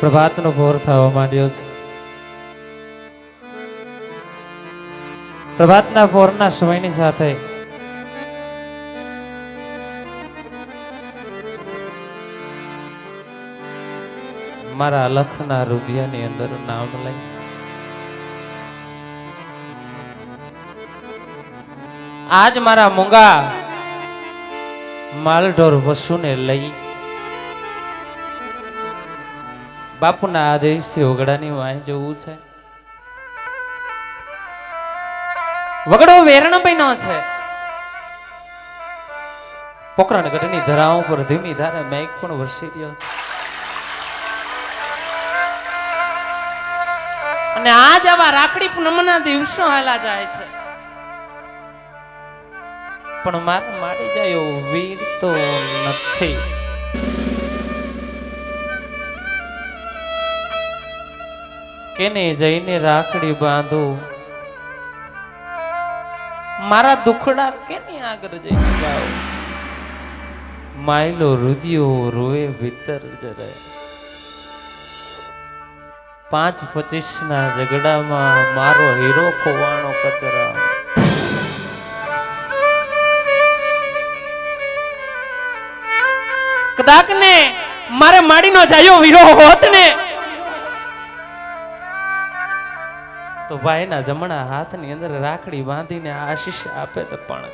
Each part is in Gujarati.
પ્રભાતનો ભોર થવા માંડ્યો છે. પ્રભાતના ભોરના સમયની સાથે મારા અલખના હૃદયની અંદર નામ લઈ આજ મારા મૂંગા માલઢોર પશુને લઈ બાપુના આદેશથી વગડાની વાય જવું છે. વગડો વેરણ બન્યો છે. પોકરણ ગઢની ધરાઓ પર ધીમી ધારે મેઘ પણ વરસી રહ્યો છે. અને આજ આવા રાખડી પૂનમના દિવસો હાલા જાય છે. પણ મારે મારી જાય એવો વીર તો નથી. કેને જઈને રાખડી બાંધું, મારા દુખડા કેની આગળ જઈને ગાવ. માયલો રુદિયો રોએ ભીતર જરે 5-25 ના ઝઘડામાં મારો હીરો ખોવાણો કચરા. કદાચ ને મારે માડીનો જાયો વીરો હોત ને તો ભાઈના જમણા હાથની અંદર રાખડી બાંધીને આશીષ આપે તો પણ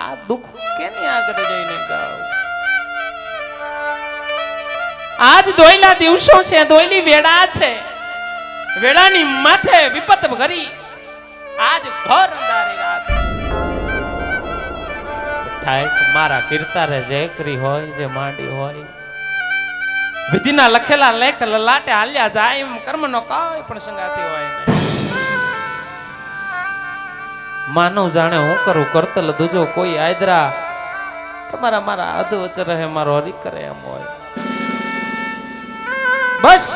આ દુઃખ કેની આગળ જઈને ગાવ. આજ દોયલા દિવસો છે, દોયલી વેળા છે. વેળાની માથે વિપત ભરી આજ ઘર અંધારી રાત થાય. મારા કીર્તારે જે કરી હોય, જે માંડી હોય, વિધિના લખેલા લેખ લલાટે હાલ્યા જાય એમ કર્મનો કોઈ પણ સંગાતી હોય ને. માનવ જાણે હું કરું કરતલ દુજો કોઈ આદરા તમારા મારા અધ વચ્ચે રહે મારો હરી કરે એમ હોય. બસ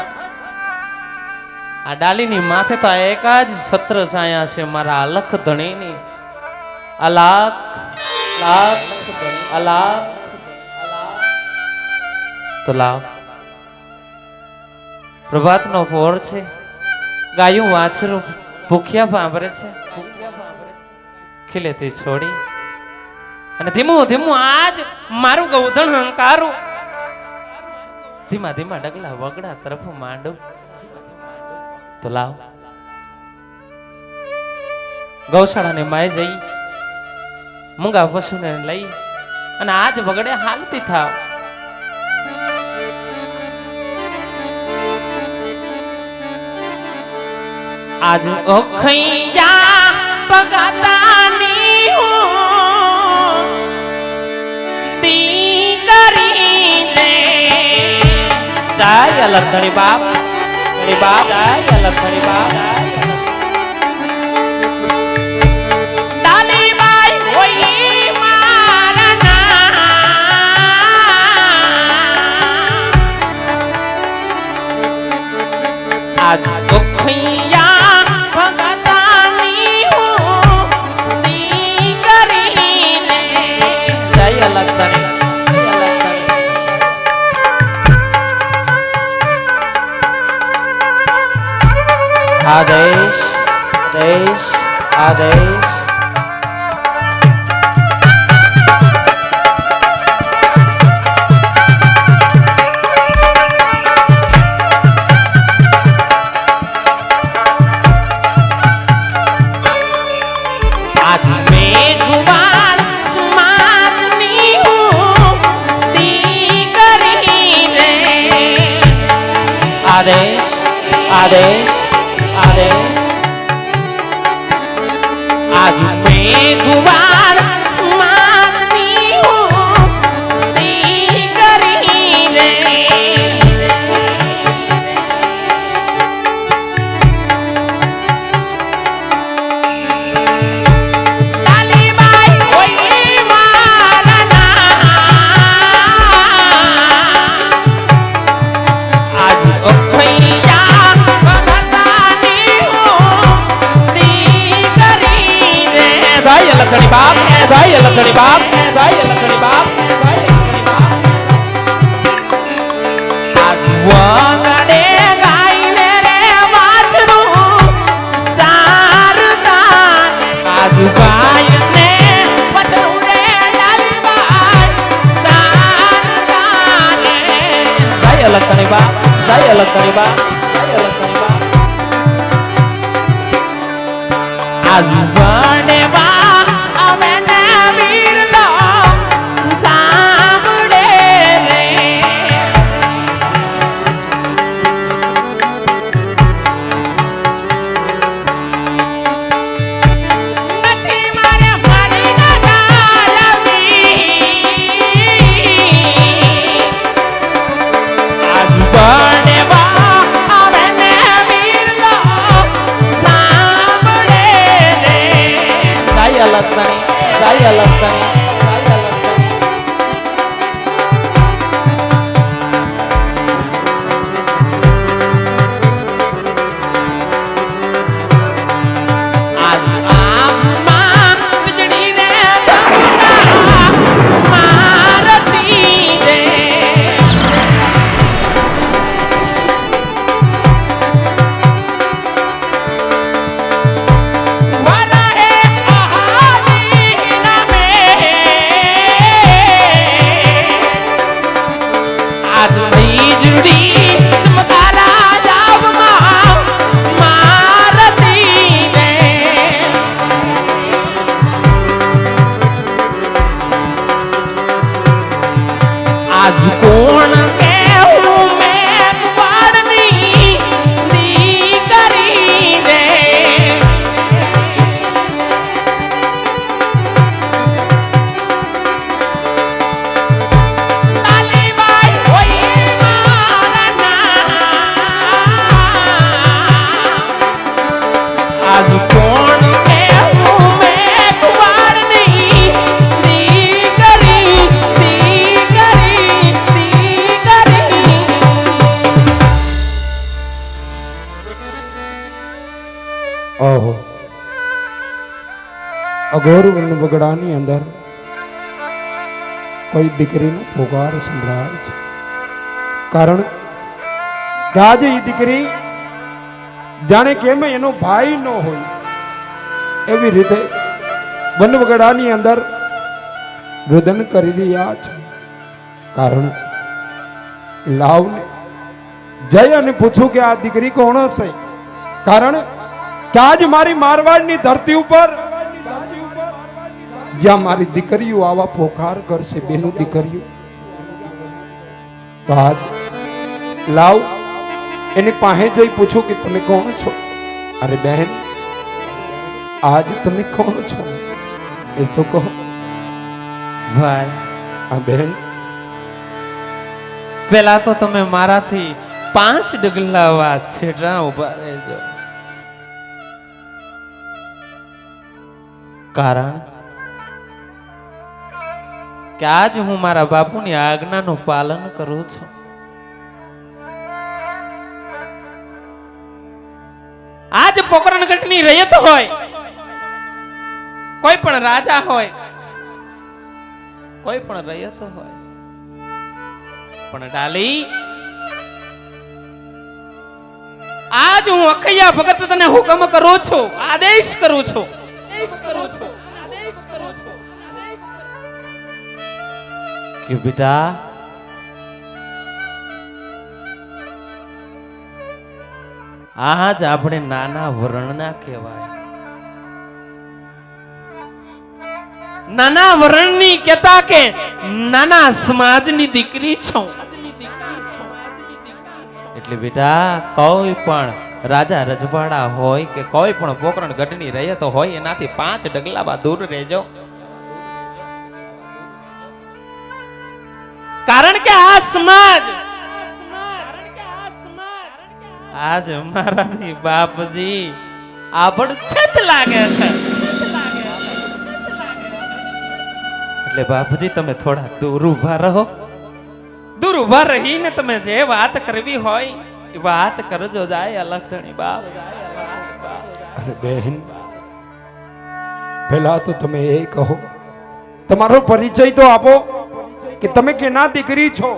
આ ડાલીની માથે તો એક જ છત્ર છાયા છે મારા અલખ ધણીની. અલાખ લાખ અલાખ તો લાવ. પ્રભાતનો ભોર છે. ગાયું વાછરું ભૂખ્યા ભાંભરે છે. ખીલેથી છોડી અને ધીમું ધીમું આજ મારું ગૌધણ હંકારું ધીમા ધીમા ડગલા વગડા તરફ માંડું. તો લાવ ગૌશાળાને માય જઈ મૂંગા પશુને લઈ અને આજ વગડે હાલતી થાવ. આજ ઓખૈયા પગતાની હું દીકરી લે જાય અલખણી બાપ જાય અલખણી બાપ. આજ ઓખૈયા ભગતાની હું દીકરી લે જાય અલખણી. આદેશ દેશ આદેશ. આદેશ આદેશ આદેશ. આજ મેં ગુવાર સ્મારની હું દીકરી રે તાલીબાઈ હોય મારા લખણી બાપ જય લખણી બાપ જય લખણી બાપ જય લખણી બાપ આજ વગડે ગાઈને રે વાછરું ચારતા આજ ગાયને પછુડે ડાલીબાઈ ચારતા જય લખણી બાપ જય લખણી બાપ જય લખણી બાપ આજ વડે વા અમે ને વીરલો સાંભળે રે નથી મારે મારી ના ગાલવી આજ વડે વા અમે ને વીરલો સાંભળે રે જય લખણી જય લખણી જય લખણી આજ આમાં વીજળી રે ચમકા મારતી રે વરહે આહારી નામે આજ વીજળી ચમકારા જાવમાં મારતી રે આજ કોણ કેવું મેં પાડની દીકરી રે તાલીબાઈ હોય મારા નામ આજ કોણ કેવું મેં પાડની દીકરી દીકરી દીકરી ઓહો અઘોર વન બગડાની અંદર કોઈ દીકરીનો પુકાર સંભળાય છે કારણ કે આજે એ દીકરી જાણે કેમ એનો ભાઈ ન હોય એવી રીતે વન બગડાની અંદર રુદન કરી રહ્યા છે કારણ લાવને જય અને પૂછું કે આ દીકરી કોણ હશે કારણ કે આજ મારી મારવાડની ધરતી ઉપર જ્યાં મારી દીકરીઓ આવા પોકાર કરશે બેનું દીકરીઓ તો આજ લાવ એની પાસે જઈ પૂછું કે તમે કોણ છો અરે બહેન આજ તમે કોણ છો એ તો કહો ભાઈ આ બહેન પેલા તો તમે મારાથી 5 ડગલા વાત છેટરા ઉભા રહેજો કારણ કે આજ હું મારા બાપુની આજ્ઞાનું પાલન કરું છું આજ પોકરણગઢની રયત હોય કોઈ પણ રાજા હોય કોઈ પણ રયત હોય પણ ડાલી આજ હું અખૈયા ભગત તને હુકમ કરું છું આદેશ કરું છું કે બેટા આજ આપણે નાના વર્ણના કહેવાય નાના વર્ણની કહેતા કે નાના સમાજની દીકરી છું એટલે બેટા કોઈ પણ રાજા રજવાડા હોય કે કોઈ પણ પોકરણ ગઢની રયત હોય એનાથી 5 ડગલા દૂર રહેજો કારણ કે આ સમાજ આજ મારાથી બાપજી આભડ છત લાગે છે એટલે બાપજી તમે થોડા દૂર ઉભા રહો દૂર ઉભા રહીને તમે જે વાત કરવી હોય એ વાત કરજો જાય અલખણી બાપ અરે બહેન પહેલા તો તમે એ કહો, તમારો પરિચય તો આપો કે તમે કેના દીકરી છો,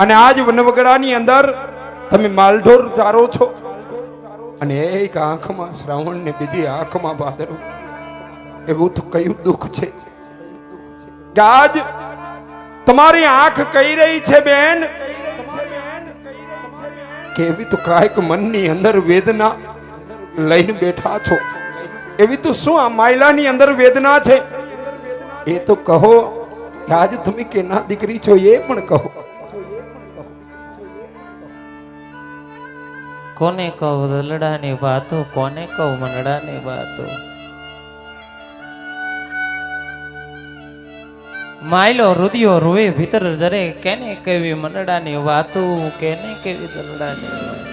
અને આજ વનવગડાની અંદર તમે માલઢોર ચારો છો, અને એક આંખમાં શ્રાવણ ને બીજી આંખમાં ભાદરવો. એવું તો કયું દુઃખ છે કે આજ તમારી આંખ કહી રહી છે બેન કે એવી તો કાંઈક મનની અંદર વેદના લઈને બેઠા છો. એવી તો શું આ માયલાની અંદર વેદના છે એ તો કહો કે આજ તમે કેના દીકરી છો એ પણ કહો. કોને કહું દલડાની વાતો, કોને કહું મનડાની વાતો. માયલો રુદિયો રૂએ ભીતર જરે, કેને કેવી મનડાની વાતો, કેને કેવી દલડાની વાતો.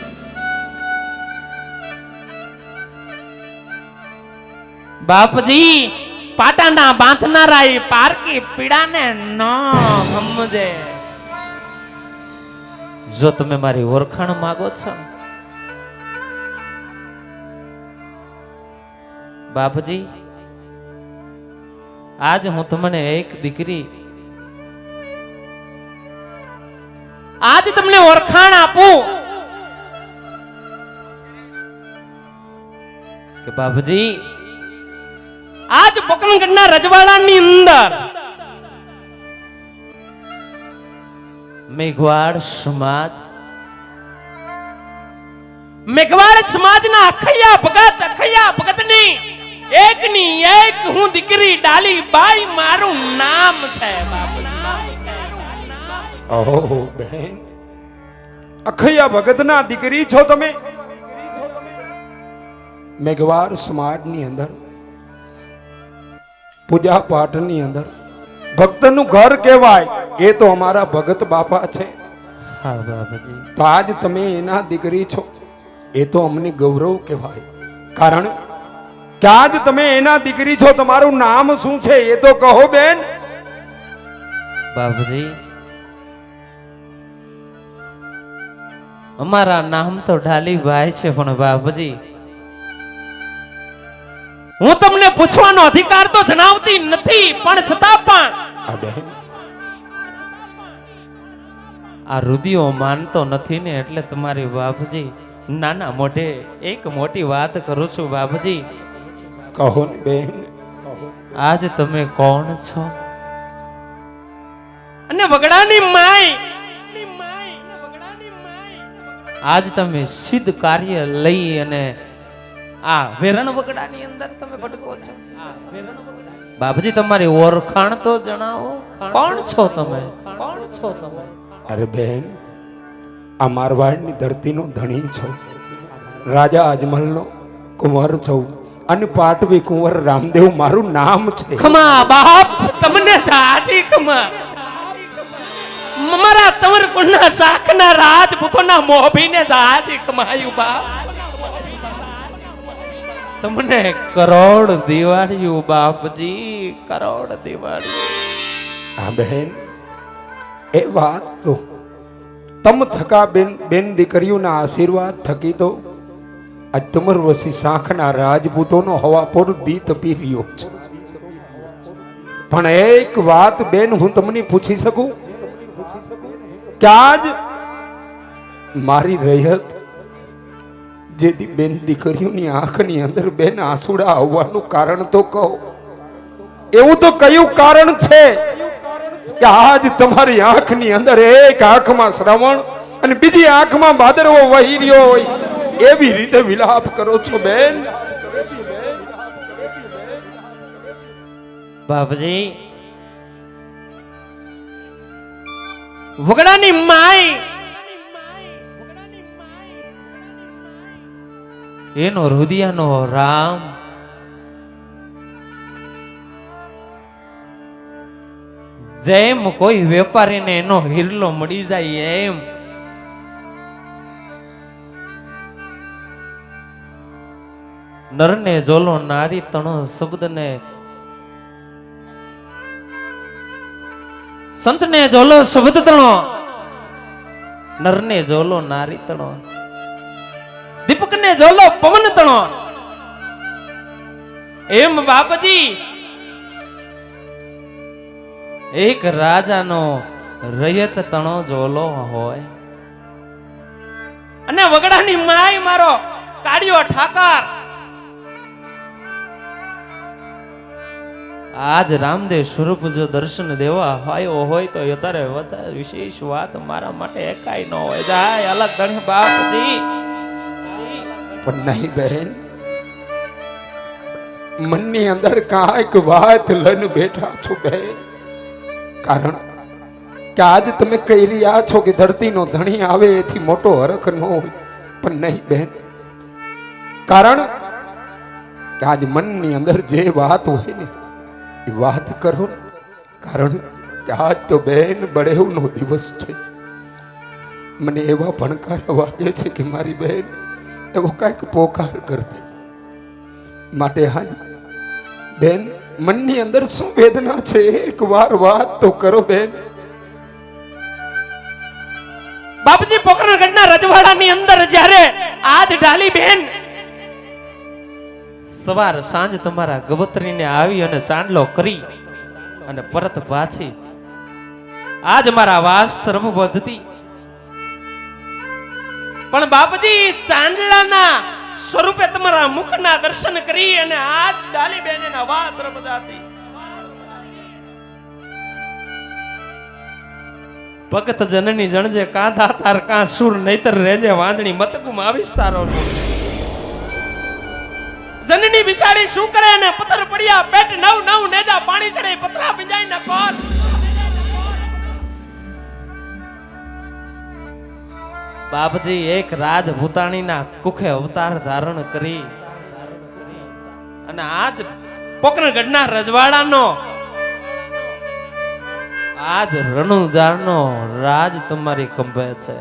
બાપજી પાટાના બાંધનારા પારકી પીડાને ન સમજે. જો તમે મારી ઓળખાણ માંગો છો બાપજી, આજ હું તમને એક દીકરી, આજ તમને ઓળખાણ આપું કે બાપજી, આજ પોકરણગઢના રજવાડાની અંદર મેઘવાડ સમાજના અખૈયા ભગતની એકની એક હું દીકરી ડાલી બાઈ, મારું નામ છે ઓહો બેન, અખૈયા ભગતના દીકરી છો તમે. મેઘવાર સમાજની અંદર પૂજા પાઠની અંદર ભક્તનું ઘર કહેવાય, એ તો અમારા ભગત બાપા છે. હા બાપજી. તો આજ તમે એના દીકરી છો એ તો અમને ગૌરવ કહેવાય. કારણ કે આજ તમે એના દીકરી છો, તમારું નામ શું છે એ તો કહો બેન. બાપજી અમારા નામ તો ડાલીભાઈ છે, પણ બાપજી હું તમને પૂછવાનો અધિકાર તો જણાવતી નથી, પણ છતાં પણ આ બેન આ રુદિયો માનતો નથી ને, એટલે તમારી બાપજી નાના મોઢે એક મોટી વાત કરું છું. બાપજી કહો ને બેન. આજ તમે કોણ છો? અને વગડાની માય, આજ તમે સિદ્ધ કાર્ય લઈ અને આ વેરણ વગડાની અંદર તમે ભટકો છો. બાપજી તમારી ઓળખાણ તો જણાવો, કોણ છો તમે? કોણ છો તમે? અરે બેન, આ મારવાડની ધરતીનો ધણી છો, રાજા અજમલનો કુંવર છો, અને પાટવી કુંવર રામદેવ મારું નામ છે. ખમા બાપ, તમને જાજી ખમા. મારા તવરકુંડના શાખના રાજપૂતોના મોભીને જાજી ખમાયું બાપ. તમને કરોડ દિવાળીઓ બાપજી, કરોડ દિવાળી. હા બેન, એ વાત તો તમ થકા બેન દીકરીઓના આશીર્વાદ થકી તો આ તમરવસી શાખના રાજપૂતોનો હવા પર દી તપી રહ્યો છે. પણ એક વાત બેન હું તમને પૂછી શકું કે આજ મારી રહેત જેથી બેન દીકરીઓની આંખની અંદર બેન આંસુડા આવવાનું કારણ તો કહો. એવું તો કયું કારણ છે કે આજ તમારી આંખની અંદર એક આંખમાં શ્રવણ અને બીજી આંખમાં ભાદરવો વહી રહ્યો હોય એવી રીતે વિલાપ કરો છો બેન. બાપજી વગડાની માય એનો હૃદયનો રામ, જેમ કોઈ વેપારીને એનો હિરલો મળી જાય એમ નરને જોલો નારી તણો શબ્દને, સંતને જોલો શબ્દ તણો, નરને જોલો નારી તણો, દીપકને જોલો પવન તણો, એમ બાપજી એક રાજાનો રયત તણો જોલો હોય અને વગડાની માય મારો કાળિયો ઠાકર આજ રામદેવ સ્વરૂપ જો દર્શન દેવા આવ્યો હોય તો વધારે વધારે વિશેષ વાત મારા માટે એકાઈ ન હોય. જાય અલગ ધણી બાપજી. પણ નહીં બહેન, મનની અંદર કાંઈક વાત લઈને બેઠા છો બહેન. કારણ કે આજ તમે કહી રહ્યા છો કે ધરતીનો ધણી આવે એથી મોટો હરખ ન હોય. પણ નહીં બહેન, કારણ કે આજ મનની અંદર જે વાત હોય ને એ વાત કરો. કારણ કે આજ તો બેન બળેવનો દિવસ છે. મને એવા ભણકાર વાગે છે કે મારી બહેન એવો કાંઈક પોકાર કરતી. માટે હાજ બેન, મનની અંદર શું વેદના છે એક વાર વાત તો કરો બેન. બાપજી પોકરણગઢના રજવાડાની અંદર જ્યારે આજ ડાલી બેન સવાર સાંજ તમારા ગવત્રીને આવી અને ચાંદલો કરી અને પરત પાછી આજ મારા વાસ્ત્ર વધતી. પણ બાપજી ચાંદલાના સ્વરૂપે તમારા મુખના દર્શન કરી અને આજ ડાલી બેનના વાસ્ત્ર બધાતી. ભગત જનની જણજે કાંધા તાર કાં સુર નહીતર રેજે વાંદણી મતકુમ આવીશ તારો. જનની બિસાડી શું કરે ને પથ્થર પડ્યા પેટ નવ નવ નેજા પાણી ચડે પથરા ભીંજાઈ ના કોર. બાપજી એક રાજભૂતાણીના કુખે અવતાર ધારણ કરી અને આજ પોકરણગઢના રજવાડાનો આજ રણુજાનો રાજ તમારી ખંભે છે.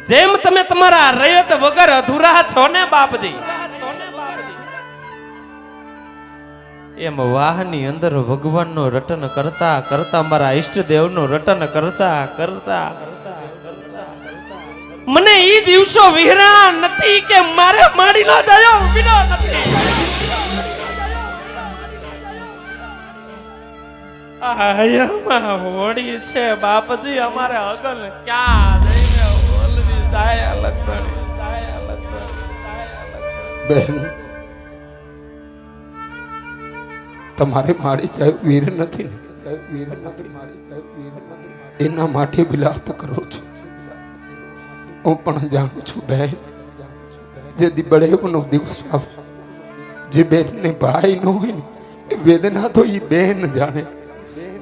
જેમ તમે તમારા રયત વગર અધૂરા છો ને બાપજી, એમ વાહની અંદર ભગવાનનું રટન કરતા કરતા મારા ઈષ્ટદેવનું રટન કરતા કરતા મને ઈ દિવસો વિહરા નથી કે મારે માડી ન જાયો ઉભીનો નથી. આયામાં હોડી છે બાપજી, અમારે અગલ ક્યાં જઈને ઓલવી જાય અલગ તણી જાય અલગ તણી. બેન, તમારે મારી જાય વીર નથી ને, એના માટે વિલાપ કરો છો. હું પણ જાણું છું બેન, જે બળેવનો દિવસ આવે, જે બેન ને ભાઈ ન હોય ને એ વેદના તો એ બેન જાણે.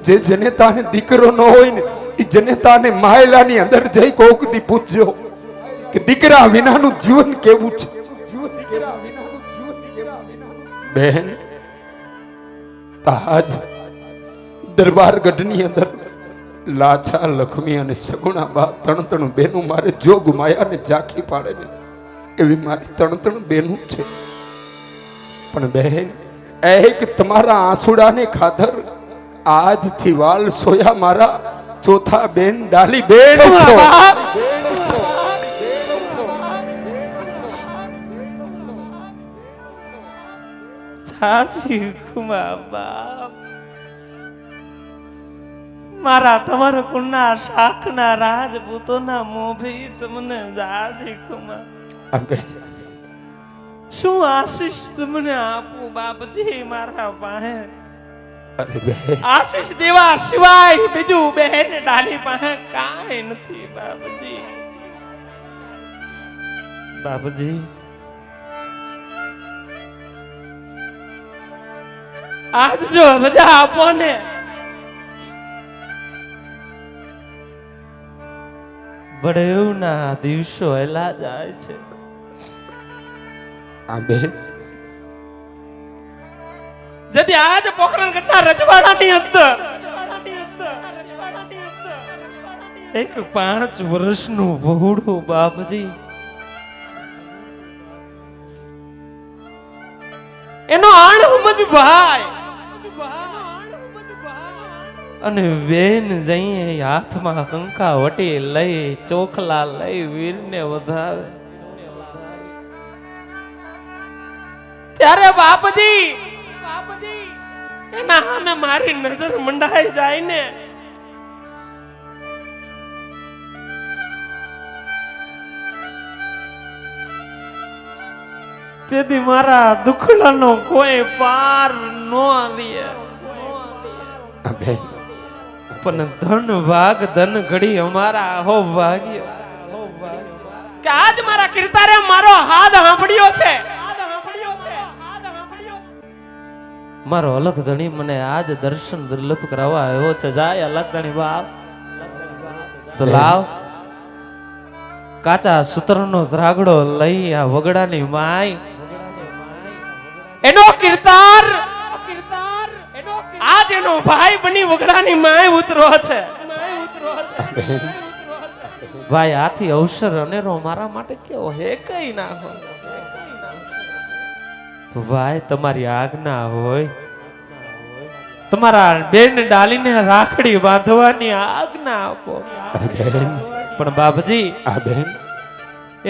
જે જનેતાને દીકરો ન હોય ને એ જનેતાને માયલાની અંદર જઈ કોક દી પૂછજો કે દીકરા વિનાનું જીવન કેવું છે. બેન, આજ દરબારગઢની અંદર લાછા લક્ષ્મી અને સગુણા બા ત્રણ ત્રણ બેનું મારે જો ગુમાયા ને ઝાંખી પાડે ને એવી મારી ત્રણ ત્રણ બેનું છે. પણ બેન, એક તમારા આંસુડાને ખાતર આજથી વાલ સોયા મારા ચોથા બેન ડાલી બેન છો. સાસી ખુમા બાપ, મારા તમારા કુળના શાખના રાજપૂતોના મોભી તમને જાજી ખુમા શું આશીષ તમને આપું બાપજી મારા પાસે. આશીષ દેવા સિવાય બીજું બહેન ડાલી પાસે કાંઈ નથી બાપજી. બાપજી, આજ જો રજા આપો ને બળેવના દિવસો હેલા જાય છે. આ બેન, જદી આજ પોખરણગઢના રજવાડાની અંદર એક 5 વર્ષનું વહુડું બાપજી, એનો આણમજ ભાઈ અને બેન જઈએ હાથમાં કંકા વટી લઈ ચોખલા લઈ વીરને વધાવે. ત્યારે બાપજી એના સામે મારી નજર મંડાઈ જાય ને તેથી મારા દુખડાનો કોઈ પાર નો લે પણ ધન ભાગ ધન ઘડી અમારા હો ભાગ્ય કે આજ મારા કીર્તારે મારો હાથ સાંભળ્યો છે મારો અલખ ધણી મને આજ દર્શન દુર્લભ કરાવવા આવ્યો છે જાય અલખ ધણી બાપ તો લાવ કાચા સૂત્રનો ધ્રાગડો લઈ આ વગડાની માય એનો કીર્તાર આજ એનો ભાઈ બની વગડાની માય ઉતરો છે ભાઈ આથી અવસર અનેરો મારા માટે કેવો હે કઈ ના હોય તો ભાઈ તમારી આજ્ઞા હોય તમારા બેન ડાલીને રાખડી બાંધવાની આજ્ઞા આપો પણ બાપજી આ બેન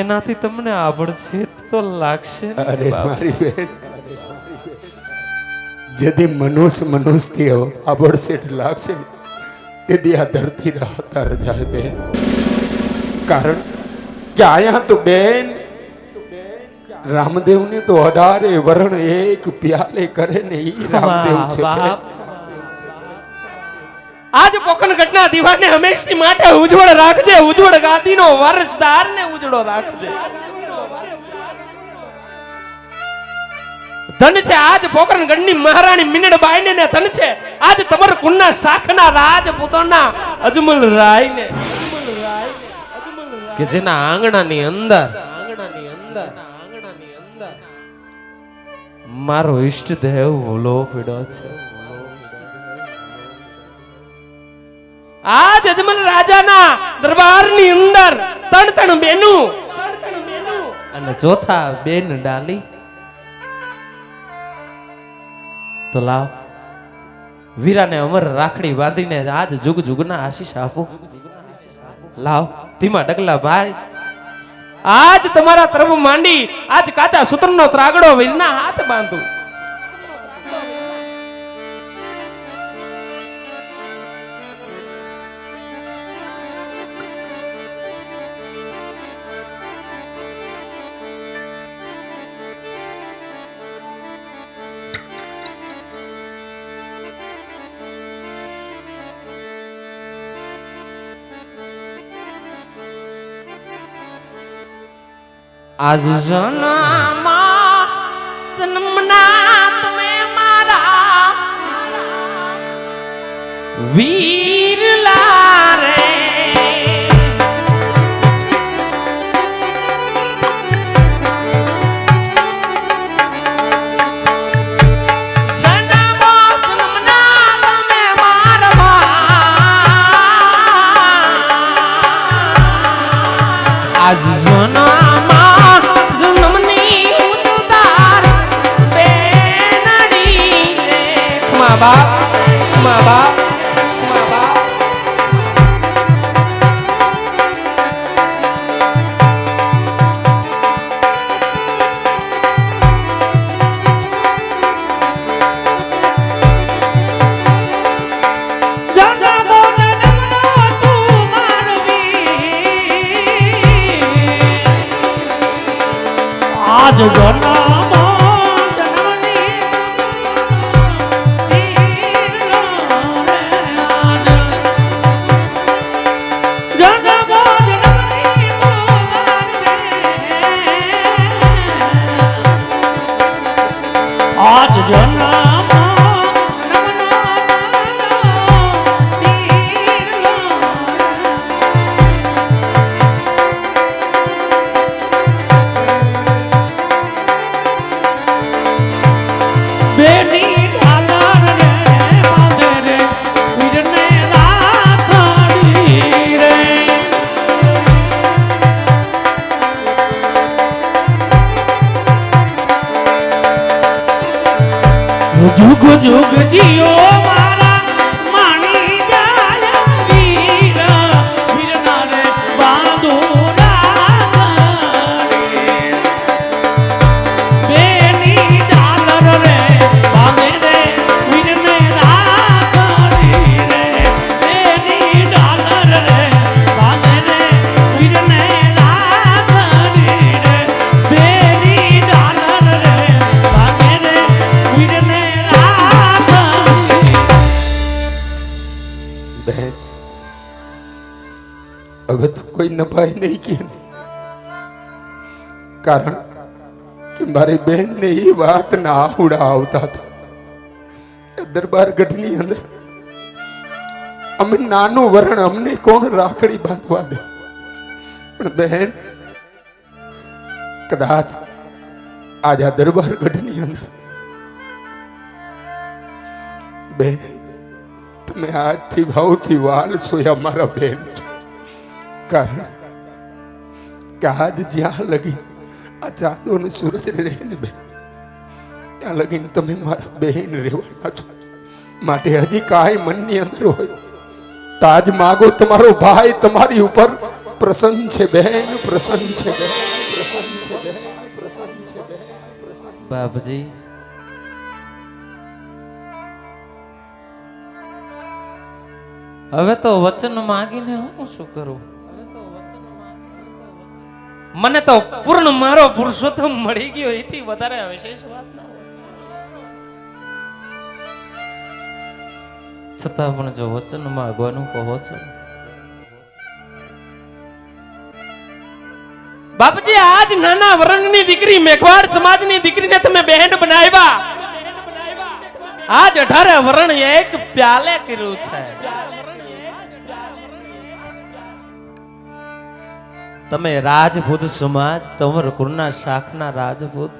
એનાથી તમને આવડશે તો લાગશે અરે મારી બેન જેથી મનુષ્યથી આવડશે લાગશે તેથી આ ધરતી રાહતા રજાય બેન કારણ કે આયા તો બેન રામદેવ ને તો 18 વરણ એક પ્યાલે કરે ને ઈ રામદેવ છે આજ પોકન ઘટના દીવાને હંમેશા માટે ઉજ્જવળ રાખજે ઉજ્જવળ ગાદીનો વારસદાર ને ઉજળો રાખજે ધન છે આજ પોકરણ ગઢની મહારાણી મિનળબાઈ ને ધન છે આજ તમાર કુળના શાખના રાજપૂતોના અજમલ રાય ને કે જેના આંગણાની અંદર મારો ઈષ્ટદેવ ભૂલો પીડો છે આજ અજમલ રાજાના દરબારની અંદર ત્રણ બેનું અને ચોથા બેન ડાલી તો લાવ વીરાને અમર રાખડી બાંધીને આજ જુગ જુગના આશીષ આપો લાવ ધીમા ડગલા ભાઈ આજ તમારા તરફ માંડી આજ કાચા સૂત્રનો ત્રાગડો વીરના હાથ બાંધું આજ જન્મના તમે મારા વીરલા રે આજ બાપ મા બાપ આજ जुग जुग जियो मारा मानी जाया वीर वीर नारे बांधो बेनी હવે તો કોઈ નભાઈ નહીં કે, કારણ કે મારી બેન ને એ વાત ના આવડા આવતા હતા. દરબાર ગઢની અંદર અમે નાનું વરણ, અમને કોણ રાખડી બાંધવા દે? પણ બહેન, કદાચ આજ આ દરબાર ગઢની અંદર બેન તમે આજથી ભાવથી વાલ છો અમારા બેન છો. કારણ કે આજ જ્યાં લગી આ ચાંદો ને સુરત રહે ને બેન, ત્યાં લગીને તમે મારા બહેન રહેવાના છો. માટે હજી કાંઈ મનની અંદર હોય તાજ માગો, તમારો ભાઈ તમારી ઉપર પ્રસન્ન છે બહેન, પ્રસન્ન છે બહેન, પ્રસન્ન છે બહેન, પ્રસન્ન છે બહેન. બાપજી, હવે તો વચન માંગીને હું શું કરું? મને તો પૂર્ણ મારો પુરુષોત્તમ મળી ગયો, એથી વધારે વિશેષ વાત ના હોય. છતાં પણ જો વચન માંગવાનું કહો છો બાપજી, આજ નાના વરંગની દીકરી, મેઘવાડ સમાજની દીકરીને તમે બહેન બનાવ્યા. આજ 18 વરણ એક પ્યાલે કર્યું છે. તમે રાજપૂત સમાજ, તમર કુળના શાખના રાજપૂત.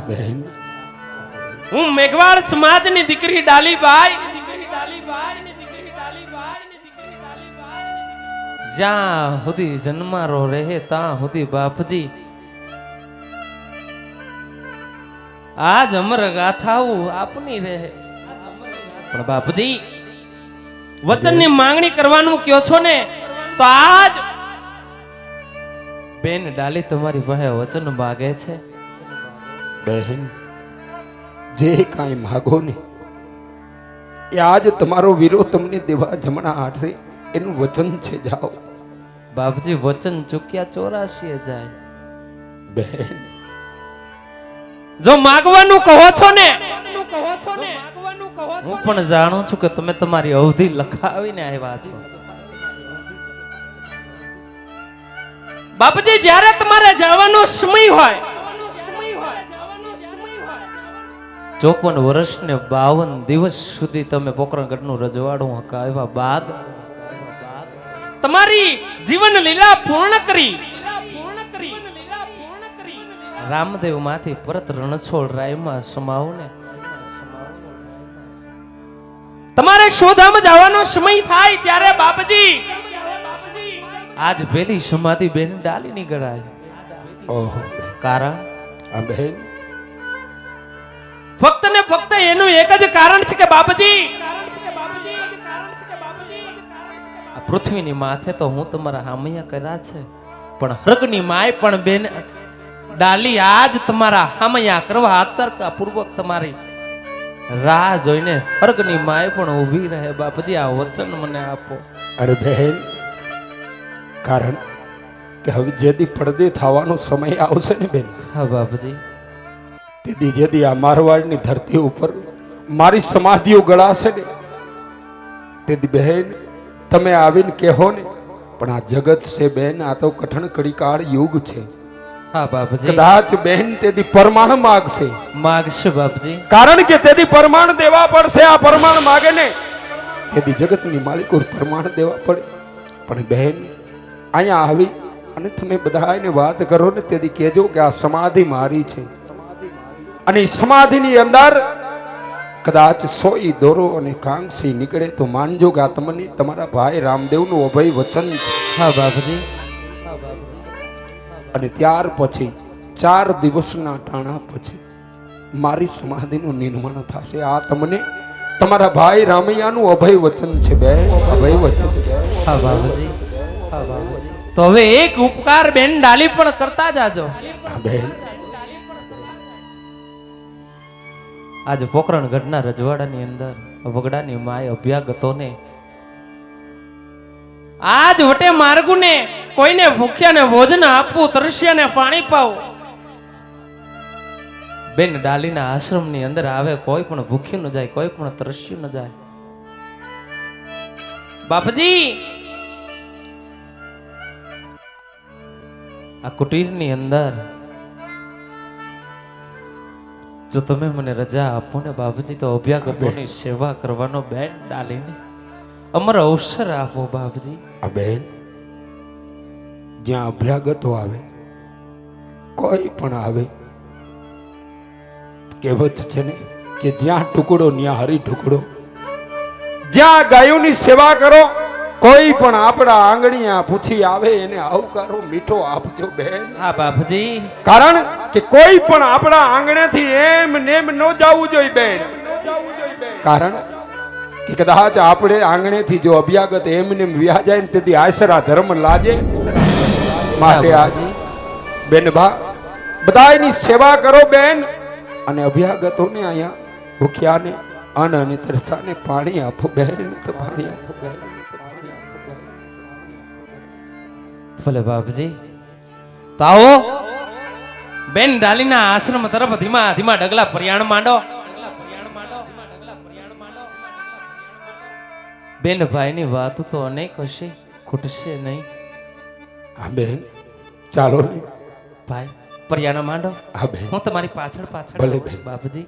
બહેન, હું મેઘવાડ સમાજની દીકરી ડાલીબાઈ, જ્યાં સુધી જન્મારો રહે ત્યાં સુધી બાપજી આજ અમર ગાથાઓ આપની રહે. પણ બાપજી, વચનની માંગણી કરવાનું કયો છો ને, તો આજ બેન ડાલી તમારી પાસે વચન માગે છે. બહેન, જે કાંઈ માગો ને એ આજ તમારો વીરો તમને દેવા જમણા હાથે એનું વચન છે. જાઓ બાપજી, વચન ચૂક્યા 84 જાય. બહેન, જો માગવાનું કહો છો ને, હું પણ જાણું છું કે તમે તમારી અવધિ લખાવીને આવ્યા છો. બાપજી, જ્યારે તમારે જવાનો સમય હોય, 54 વર્ષ ને 52 દિવસ સુધી તમે પોકરણગઢનું રજવાડું હકાવ્યા બાદ તમારી જીવન લીલા પૂર્ણ કરી રામદેવ માંથી પરત રણછોડ રાયમાં સમાવને તમારે શોધામાં જવાનો સમય થાય ત્યારે બાપજી આજ પેલી સમાધિ બેન ડાલી ની ગળાય. ઓહો, કારણ આ બહેન, ફક્ત ને ફક્ત એનું એક જ કારણ છે કે બાપજી, આ પૃથ્વીની માથે તો હું તમારા હામૈયા કર્યા છે, પણ હર્ગની માય પણ બેન ડાલી આજ તમારા હામૈયા કરવા આતરકા પૂર્વક તમારી રાહ જોઈને હર્ગની માય પણ ઊભી રહે. બાપજી, આ વચન મને આપો. અરે બહેન, કારણ કે હવે જેથી પડદે થવાનો સમય આવશે ને બેન, હા બાપજી, તેથી જેથી આ મારવાડની ધરતી ઉપર મારી સમાધિઓ ગળાશે ને, તેથી બહેન તમે આવીને કહો ને, પણ આ જગત છે બેન, આ તો કઠણ કડીકાળ યુગ છે. હા બાપજી, કદાચ બેન તેથી પરમાણ માગશે. માગશે બાપજી, કારણ કે તેથી પરમાણ દેવા પડશે. આ પરમાણ માગે ને તેથી જગતની માલિકો પરમાણ દેવા પડે. પણ બહેન, અહીંયા આવી અને તમે બધાને વાત કરો ને, તેથી કહેજો કે આ સમાધિ મારી છે, અને સમાધિની અંદર કદાચ સોઈ દોરો અને કાંગસી નીકળે તો માનજો કે આ તમને તમારા ભાઈ રામદેવનું અભય વચન છે. હા બાપજી, અને ત્યાર પછી 4 દિવસના ટાણા પછી મારી સમાધિનું નિર્માણ થશે. આ તમને તમારા ભાઈ રામૈયાનું અભય વચન છે. બે અભય વચન છે. હા બાપજી, હા બાપજી. તો હવે એક ઉપકાર બેન ડાલી પણ કરતા જાજો. બેન, આજે પોકરણગઢના રજવાડાની અંદર વગડાની માય અભ્યાગતોને આજ વટે માર્ગુને કોઈને ભૂખ્યાને ભોજન આપવું, તરસ્યાને પાણી પાવું. બેન ડાલીના આશ્રમની અંદર આવે, કોઈ પણ ભૂખ્યું ન જાય, કોઈ પણ તરસ્યું ન જાય. બાપજી, આ કુટીરની અંદર જો તમે મને રજા આપો ને બાપજી તો અભ્યાગતોની સેવા કરવાનો બેન ડાલીને અમર અવસર આપો બાપજી. આ બેન જ્યાં અભ્યાગતો આવે કોઈ પણ આવે કહેવત છે ને કે જ્યાં ટુકડો ત્યાં હરી ટુકડો. જ્યાં ગાયોની સેવા કરો કોઈ પણ આપણા આંગણીયા પૂછી આવે એને આવકારો મીઠો આપજો બેન. હા બાપજી. કારણ કે કોઈ પણ આપણા આંગણેથી એમ નેમ ન જવું જોઈએ બેન. કારણ કે કદાચ આપણે આંગણેથી જો અભ્યાગત એમ નેમ વ્યા જાય ને તેથી આશરા ધર્મ લાજે. માટે આજે બેન બા બધાની સેવા કરો બેન અને અભ્યાગતોને અહીંયા ભૂખ્યાને અન્ન અને તરસાને પાણી આપો બેન. તો પાણી આપો બેન. ભલે બાપજી. તો આવો બેન ડાલીના આશ્રમ તરફ ધીમા ધીમા ડગલા પ્રયાણ માંડો. બેન ભાઈની વાત તો અનેક હશે, ખૂટશે નહીં. હા બેન ચાલો ને ભાઈ પ્રયાણ માંડો. હા બેન હું તમારી પાછળ પાછળ ભલે આવું છું, બાપજી.